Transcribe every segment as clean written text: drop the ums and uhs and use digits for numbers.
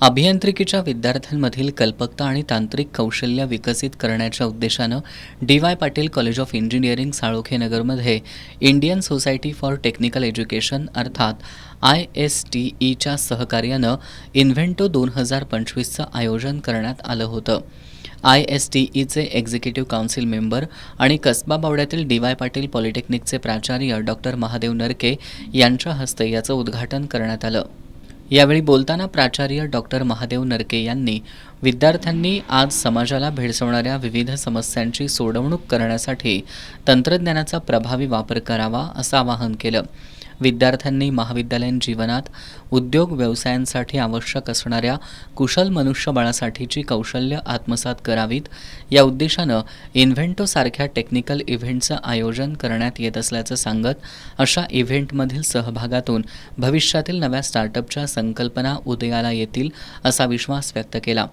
अभियांत्रिकीच्या विद्यार्थ्यांमधील कल्पकता आणि तांत्रिक कौशल्य विकसित करण्याच्या उद्देशानं DY. Patil college of engineering Salokhe नगरमध्ये Indian society for technical education अर्थात ISTEच्या सहकार्यानं इन्व्हेंटो 2025चं आयोजन करण्यात आलं होतं. ISTEचे एक्झिक्युटिव्ह काउन्सिल मेंबर आणि कसबा बावड्यातील डी.वाय. पाटील पॉलिटेक्निकचे प्राचार्य डॉक्टर महादेव नरके यांच्या हस्ते याचं उद्घाटन करण्यात आलं. यावेळी बोलताना प्राचार्य डॉक्टर महादेव नरके यांनी विद्यार्थ्यांनी आज समाजाला भेडसावणाऱ्या विविध समस्यांची सोडवणूक करण्यासाठी तंत्रज्ञानाचा प्रभावी वापर करावा असं आवाहन केलं. विद्यार्थ्यांनी महाविद्यालयीन जीवनात उद्योग व्यवसायांसाठी आवश्यक असणाऱ्या कुशल मनुष्यबळासाठीची कौशल्य आत्मसात करावीत या उद्देशानं इन्व्हेंटोसारख्या टेक्निकल इव्हेंटचं आयोजन करण्यात येत असल्याचं सांगत अशा इव्हेंटमधील सहभागातून भविष्यातील नव्या स्टार्टअपच्या संकल्पना उदयाला येतील असा विश्वास व्यक्त केला.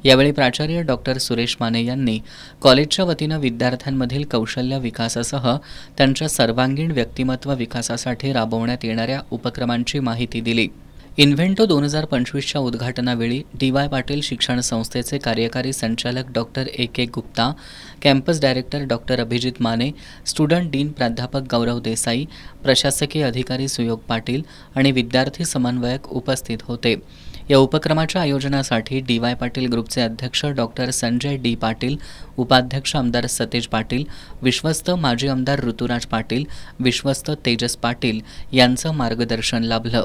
यावेळी प्राचार्य डॉक्टर सुरेश माने यांनी कॉलेजच्या वतीनं विद्यार्थ्यांमधील कौशल्य विकासासह त्यांच्या सर्वांगीण व्यक्तिमत्व विकासासाठी राबवण्यात येणाऱ्या उपक्रमांची माहिती दिली. इन्व्हेंटो 2025च्या उद्घाटनावेळी डी.वाय. पाटील शिक्षण संस्थेचे कार्यकारी संचालक doctor A.K. Gupta, campus director doctor Abhijit Mane, student dean प्राध्यापक गौरव देसाई, प्रशासकीय अधिकारी सुयोग पाटील आणि विद्यार्थी समन्वयक उपस्थित होते. या उपक्रमाच्या आयोजनासाठी डी.वाय. पाटील ग्रुपचे अध्यक्ष डॉक्टर संजय डी. पाटील, उपाध्यक्ष आमदार सतेज पाटील, विश्वस्त माजी आमदार ऋतुराज पाटील, विश्वस्त तेजस पाटील यांचं मार्गदर्शन लाभलं.